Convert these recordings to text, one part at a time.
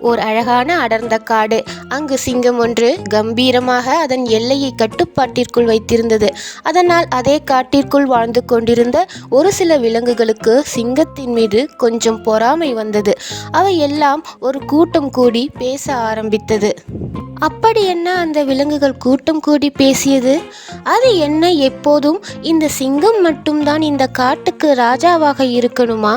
ஓர் அழகான அடர்ந்த காடு. அங்கு சிங்கம் ஒன்று கம்பீரமாக அதன் எல்லையை கட்டுப்பாட்டிற்குள் வைத்திருந்தது. அதனால் அதே காட்டிற்குள் வாழ்ந்து கொண்டிருந்த ஒரு சில விலங்குகளுக்கு சிங்கத்தின் மீது கொஞ்சம் பொறாமை வந்தது. அவை எல்லாம் ஒரு கூட்டம் கூடி பேச ஆரம்பித்தது. அப்படி என்ன அந்த விலங்குகள் கூட்டம் கூடி பேசியது? அது என்ன, எப்போதும் இந்த சிங்கம் மட்டும்தான் இந்த காட்டுக்கு ராஜாவாக இருக்கணுமா?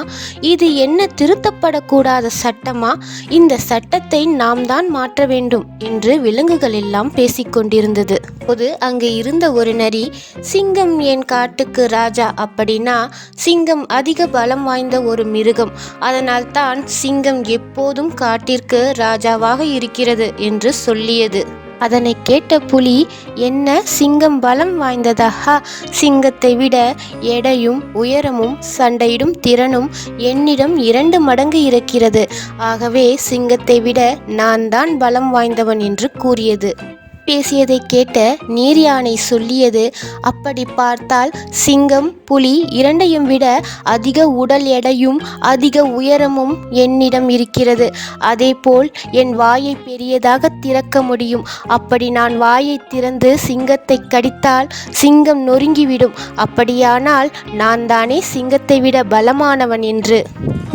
இது என்ன திருத்தப்படக்கூடாத சட்டமா? இந்த சட்டத்தை நாம் தான் மாற்ற வேண்டும் என்று விலங்குகள் எல்லாம் பேசிக்கொண்டிருந்தது. அப்போது அங்கு இருந்த ஒரு நரி, சிங்கம் என் காட்டுக்கு ராஜா அப்படின்னா சிங்கம் அதிக பலம் வாய்ந்த ஒரு மிருகம், அதனால் தான் சிங்கம் எப்போதும் காட்டிற்கு ராஜாவாக இருக்கிறது என்று சொல்லியது. அதனை கேட்ட புலி, என்ன சிங்கம் பலம் வாய்ந்ததா? சிங்கத்தை விட எடையும் உயரமும் சண்டையிடும் திறனும் என்னிடம் 2 மடங்கு இருக்கிறது. ஆகவே சிங்கத்தை விட நான் தான் பலம் வாய்ந்தவன் என்று கூறியது. பேசியதை கேட்ட நீர் யானை சொல்லியது, அப்படி பார்த்தால் சிங்கம் புலி இரண்டையும் விட அதிக உடல் எடையும் அதிக உயரமும் என்னிடம் இருக்கிறது. அதேபோல் என் வாயை பெரியதாக திறக்க முடியும். அப்படி நான் வாயை திறந்து சிங்கத்தை கடித்தால் சிங்கம் நொறுங்கிவிடும். அப்படியானால் நான் தானே சிங்கத்தை விட பலமானவன் என்று.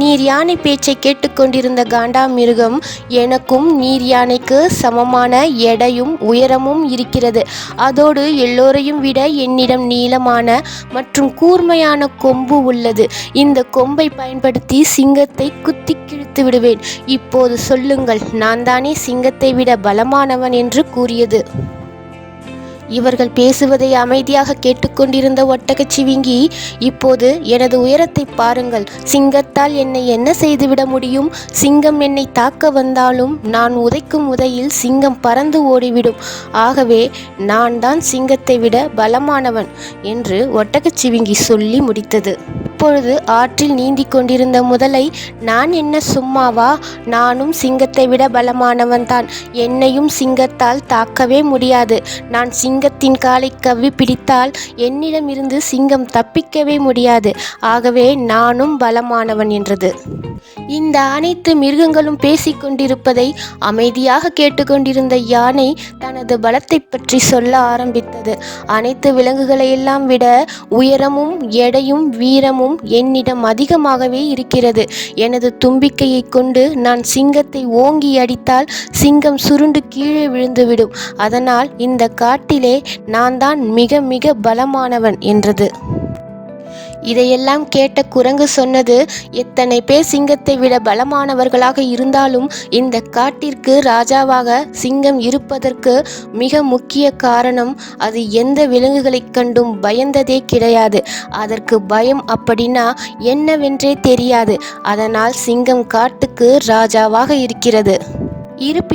நீர் யானை பேச்சை கேட்டுக்கொண்டிருந்த காண்டாமிருகம், எனக்கும் நீர் யானைக்கு சமமான எடையும் உயரமும் இருக்கிறது. அதோடு எல்லோரையும் விட என்னிடம் நீளமான மற்றும் கூர்மையான கொம்பு உள்ளது. இந்த கொம்பை பயன்படுத்தி சிங்கத்தை குத்தி கிழித்து விடுவேன். இப்போது சொல்லுங்கள், நான் தானே சிங்கத்தை விட பலமானவன் என்று கூறியது. இவர்கள் பேசுவதை அமைதியாக கேட்டுக்கொண்டிருந்த ஒட்டகச்சிவிங்கி, இப்போது எனது உயரத்தை பாருங்கள். சிங்கத்தால் என்னை என்ன செய்துவிட முடியும்? சிங்கம் என்னை தாக்க வந்தாலும் நான் உதைக்கும் உதையில் சிங்கம் பறந்து ஓடிவிடும். ஆகவே நான் தான் சிங்கத்தை விட பலமானவன் என்று ஒட்டகச்சிவிங்கி சொல்லி முடித்தது. அப்பொழுது ஆற்றில் நீந்தி கொண்டிருந்த முதலை, நான் என்ன சும்மாவா? நானும் சிங்கத்தை விட பலமானவன் தான். என்னையும் சிங்கத்தால் தாக்கவே முடியாது. நான் சிங்கத்தின் காலை கவ்வி பிடித்தால் என்னிடமிருந்து சிங்கம் தப்பிக்கவே முடியாது. ஆகவே நானும் பலமானவன் என்றது. இந்த அனைத்து மிருகங்களும் பேசிக்கொண்டிருப்பதை அமைதியாக கேட்டுக்கொண்டிருந்த யானை தனது பலத்தை பற்றி சொல்ல ஆரம்பித்தது. அனைத்து விலங்குகளையெல்லாம் விட உயரமும் எடையும் வீரமும் என்னிடம் அதிகமாகவே இருக்கிறது. எனது தும்பிக்கையை கொண்டு நான் சிங்கத்தை ஓங்கி அடித்தால் சிங்கம் சுருண்டு கீழே விழுந்துவிடும். அதனால் இந்த காட்டிலே நான் தான் மிக மிக பலமானவன் என்றது. இதையெல்லாம் கேட்ட குரங்கு சொன்னது, எத்தனை பேர் சிங்கத்தை விட பலமானவர்களாக இருந்தாலும் இந்த காட்டிற்கு ராஜாவாக சிங்கம் இருப்பதற்கு மிக முக்கிய காரணம், அது எந்த விலங்குகளைக் கண்டும் பயந்ததே கிடையாது. அதற்கு பயம் அப்படின்னா என்னவென்றே தெரியாது. அதனால் சிங்கம் காட்டுக்கு ராஜாவாக இருக்கிறது.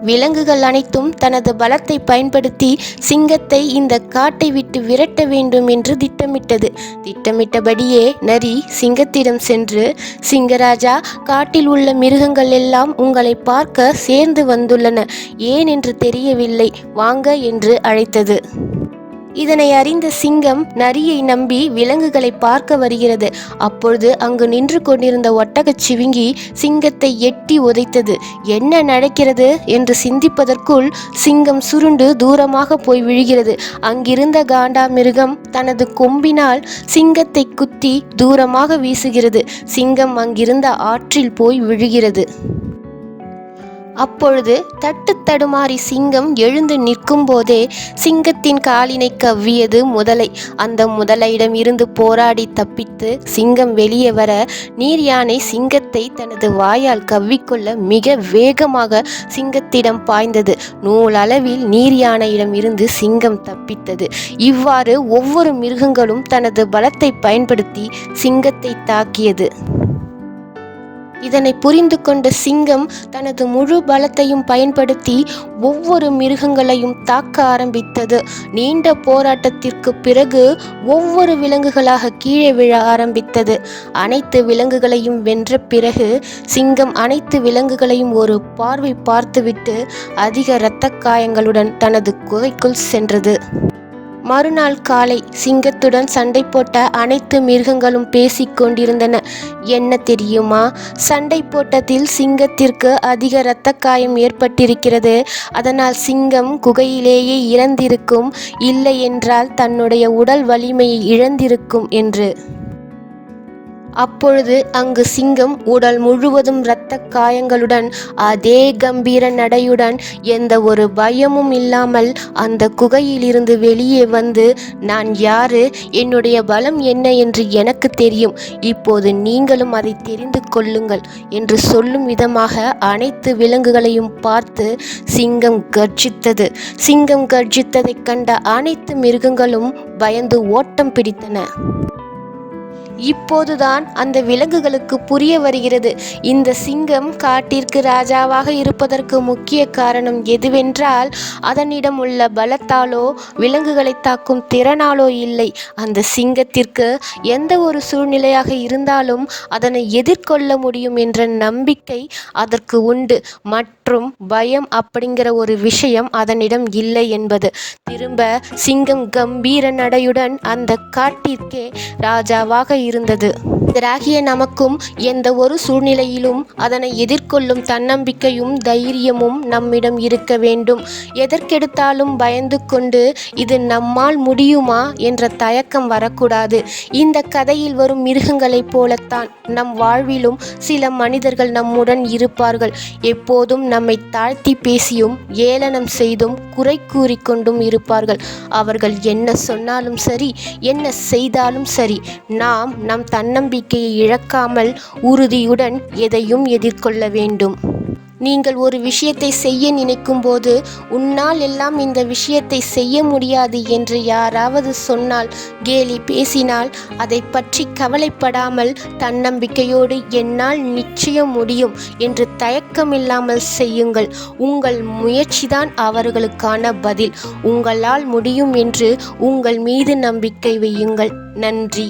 விலங்குகள் அனைத்தும் தனது பலத்தை பயன்படுத்தி சிங்கத்தை இந்த காட்டை விட்டு விரட்ட வேண்டும் என்று திட்டமிட்டது. திட்டமிட்டபடியே நரி சிங்கத்திடம் சென்று, சிங்கராஜா, காட்டில் உள்ள மிருகங்கள் எல்லாம் உங்களை பார்க்க சேர்ந்து வந்துள்ளன. ஏன் என்று தெரியவில்லை, வாங்க என்று அழைத்தது. இதனை அறிந்த சிங்கம் நரியை நம்பி விலங்குகளை பார்க்க வருகிறது. அப்பொழுது அங்கு நின்று கொண்டிருந்த ஒட்டகச்சிவிங்கி சிங்கத்தை எட்டி உதைத்தது. என்ன நடக்கிறது என்று சிந்திப்பதற்குள் சிங்கம் சுருண்டு தூரமாக போய் விழுகிறது. அங்கிருந்த காண்டாமிருகம் தனது கொம்பினால் சிங்கத்தை குத்தி தூரமாக வீசுகிறது. சிங்கம் அங்கிருந்த ஆற்றில் போய் விழுகிறது. அப்பொழுது தட்டு தடுமாறி சிங்கம் எழுந்து நிற்கும் போதே சிங்கத்தின் காலினை கவ்வியது முதலை. அந்த முதலையிடம் இருந்து போராடி தப்பித்து சிங்கம் வெளியே வர நீர் யானை சிங்கத்தை தனது வாயால் கவ்விக்கொள்ள மிக வேகமாக சிங்கத்திடம் பாய்ந்தது. நூலளவில் நீர் யானையிடம் இருந்து சிங்கம் தப்பித்தது. இவ்வாறு ஒவ்வொரு மிருகங்களும் தனது பலத்தை பயன்படுத்தி சிங்கத்தை தாக்கியது. இதனை புரிந்து கொண்ட சிங்கம் தனது முழு பலத்தையும் பயன்படுத்தி ஒவ்வொரு மிருகங்களையும் தாக்க ஆரம்பித்தது. நீண்ட போராட்டத்திற்கு பிறகு ஒவ்வொரு விலங்குகளாக கீழே விழ ஆரம்பித்தது. அனைத்து விலங்குகளையும் வென்ற பிறகு சிங்கம் அனைத்து விலங்குகளையும் ஒரு பார்வை பார்த்துவிட்டு அதிக இரத்த காயங்களுடன் தனது குகைக்குள் சென்றது. மறுநாள் காலை சிங்கத்துடன் சண்டை போட்ட அனைத்து மிருகங்களும் பேசிக் கொண்டிருந்தன. என்ன தெரியுமா? சண்டை போட்டதில் சிங்கத்திற்கு அதிக இரத்த காயம் ஏற்பட்டிருக்கிறது. அதனால் சிங்கம் குகையிலேயே இறந்திருக்கும், இல்லை என்றால் தன்னுடைய உடல் வலிமையை இழந்திருக்கும் என்று. அப்பொழுது அங்கு சிங்கம் உடல் முழுவதும் இரத்த காயங்களுடன் அதே கம்பீர நடையுடன் எந்த ஒரு பயமும் இல்லாமல் அந்த குகையிலிருந்து வெளியே வந்து, நான் யாரு, என்னுடைய பலம் என்ன என்று எனக்கு தெரியும், இப்போது நீங்களும் அதை தெரிந்து கொள்ளுங்கள் என்று சொல்லும் விதமாக அனைத்து விலங்குகளையும் பார்த்து சிங்கம் கர்ஜித்தது. சிங்கம் கர்ஜித்ததைக் கண்ட அனைத்து மிருகங்களும் பயந்து ஓட்டம் பிடித்தன. இப்போதுதான் அந்த விலங்குகளுக்கு புரிய வருகிறது, இந்த சிங்கம் காட்டிற்கு ராஜாவாக இருப்பதற்கு முக்கிய காரணம் எதுவென்றால் அதனிடம் உள்ள பலத்தாலோ விலங்குகளை தாக்கும் திறனாலோ இல்லை. அந்த சிங்கத்திற்கு எந்த ஒரு சூழ்நிலையாக இருந்தாலும் அதனை எதிர்கொள்ள முடியும் என்ற நம்பிக்கை அதற்கு உண்டு. மற்றும் பயம் அப்படிங்கிற ஒரு விஷயம் அதனிடம் இல்லை என்பது. திரும்ப சிங்கம் கம்பீர நடையுடன் அந்த காட்டிற்கே ராஜாவாக இருந்தது. ராகிய நமக்கும் எந்த ஒரு சூழ்நிலையிலும் அதனை எதிர்கொள்ளும் தன்னம்பிக்கையும் தைரியமும் நம்மிடம் இருக்க வேண்டும். எதற்கெடுத்தாலும் பயந்து கொண்டு இது நம்மால் முடியுமா என்ற தயக்கம் வரக்கூடாது. இந்த கதையில் வரும் மிருகங்களைப் போலத்தான் நம் வாழ்விலும் சில மனிதர்கள் நம்முடன் இருப்பார்கள். எப்போதும் நம்மை தாழ்த்தி பேசியும் ஏளனம் செய்தும் குறை கூறிக்கொண்டும் இருப்பார்கள். அவர்கள் என்ன சொன்னாலும் சரி, என்ன செய்தாலும் சரி, நாம் நம் தன்னம்பிக்கையை இழக்காமல் உறுதியுடன் எதையும் எதிர்கொள்ள வேண்டும். நீங்கள் ஒரு விஷயத்தை செய்ய நினைக்கும் போது உன்னால் எல்லாம் இந்த விஷயத்தை செய்ய முடியாது என்று யாராவது சொன்னால், கேலி பேசினால், அதை பற்றி கவலைப்படாமல் தன்னம்பிக்கையோடு என்னால் நிச்சயம் முடியும் என்று தயக்கமில்லாமல் செய்யுங்கள். உங்கள் முயற்சிதான் அவர்களுக்கான பதில். உங்களால் முடியும் என்று உங்கள் மீது நம்பிக்கை வையுங்கள். நன்றி.